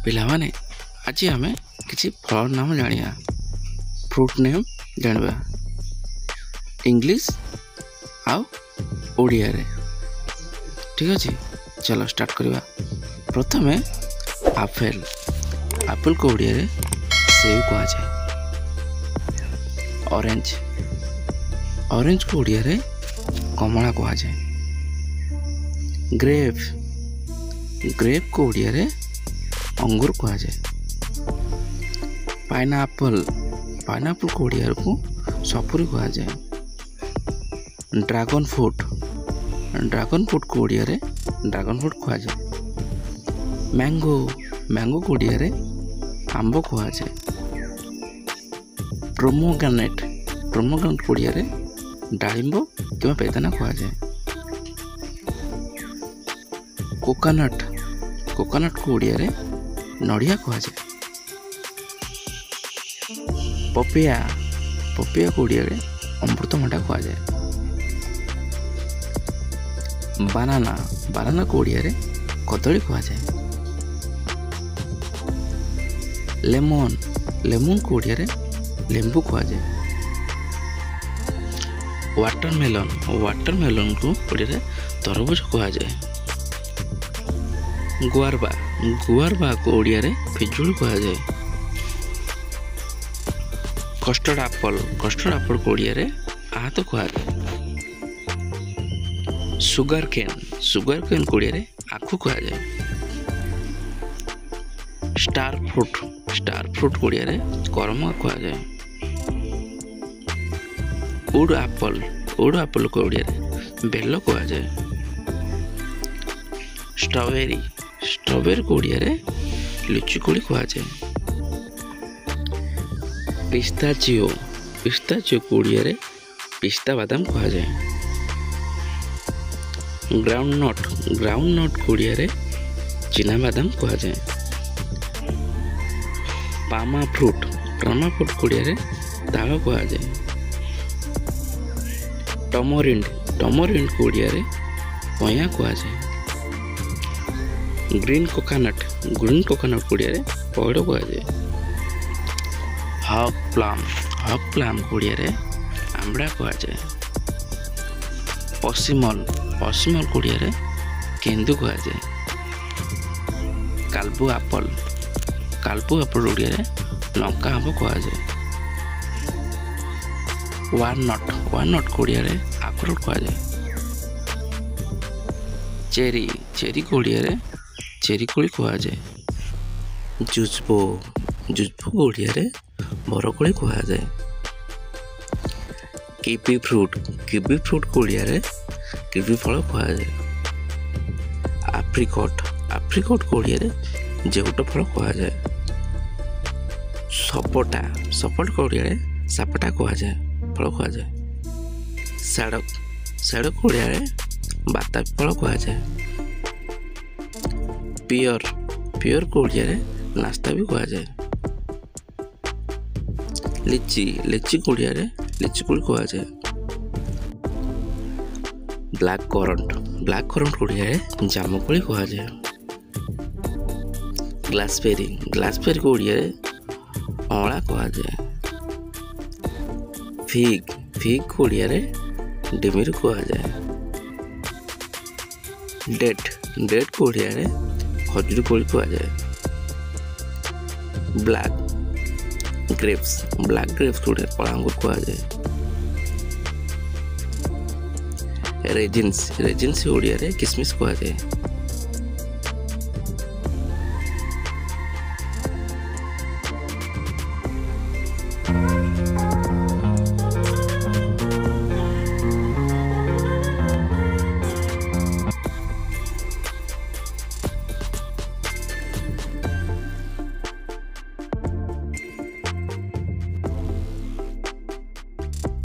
पिलामाने आज आम किसी फल नाम जानिया फ्रूट नेम जानवा इंग्लिश आउ ओडिया रे। ठीक अच्छे चलो स्टार्ट करवा। प्रथमे आपेल आपेल को ओडिया रे सेव कहा जाए। ऑरेंज ऑरेंज को ओडिया रे कमला कहा जाए। ग्रेप ग्रेप को ओडिया रे अंगूर कहा जाए। पाइनएप्पल पाइनएप्पल को ओडिया को सपुरी कहा जाए। ड्रैगन फ्रूट को ओडिया रे ड्रैगन फ्रूट कहा जाए। मैंगो मैंगो को ओडिया रे आंब कहा जाए। प्रोमोग्रेनेट को ओडिया रे डालिंब कि बेदाना कहा जाए। कोकोनट को ओडिया रे नड़िया कहा जाए। पपिया को ओडिया रे अमृतभंडा कहा जाए। बानाना को ओडिया रे कदली कहा जाए। लेमन को ओडिया रे लेंबू कहा जाए। वाटरमेलन को ओडिया रे तरबूज कहा जाए। गुआरबा को ओडिया रे पिजुली कहा जाए। कस्टर्ड एप्पल को ओडिया रे आहत कहा जाए। सुगर केन को ओडिया रे आखु कहा जाए। स्टार फ्रूट को ओडिया रे करम कहा जाए। उड एप्पल को ओडिया रे बेल कहा जाए। स्ट्रॉबेरी को ओडिया रे लिचु कोली कहा जाए। पिस्ताचियो को ओडिया रे पिस्ता बादाम कहा जाए। ग्राउंडनट को ओडिया रे चिना बादाम कहा जाए। पामा फ्रूट को ओडिया रे ताल कहा जाए। टमोरिंड को ओडिया रे पया कहा जाए। ग्रीन कोकोनट को ओडिया रे पौड़ कहा जाए। हक प्लाम को ओडिया रे आंबड़ा कहा जाए। पसिमल को ओडिया रे केंदु कहा जाए। काल्बू एप्पल ओडिया रे लंका आंब कहा जाए। वालनट को ओडिया रे अखरोट कहा जाए। चेरी को ओडिया रे चेरी कोली कहा जाए। जुजबो को ओडिया रे बरकोली कहा जाए। किवी फ्रूट को ओडिया रे किवी फल कहा जाए। एप्रिकॉट को ओडिया रे जेउट फल कहा जाए। सपोटा को ओडिया रे सापटा कहा जाए फल कहा जाए। सड़क को ओडिया रे बाताबी फल कहा जाए। पियर को ओडिया रे नाश्ता भी कहा जाए। लिची को ओडिया रे लिची कोली कहा जाए। ब्लैक करंट को ओडिया रे जामुकोली कहा जाए। ग्लासबेरी को ओडिया रे अँला कहा जाए। फिग को ओडिया रे डिमिर कहा जाए। डेट को ओडिया रे खजूर कोली कहा जाए। ब्लैक ग्रेप्स को कला अंगूर कहा जाए। रेजिन्स ओडिया रे किसमिस कहा जाए।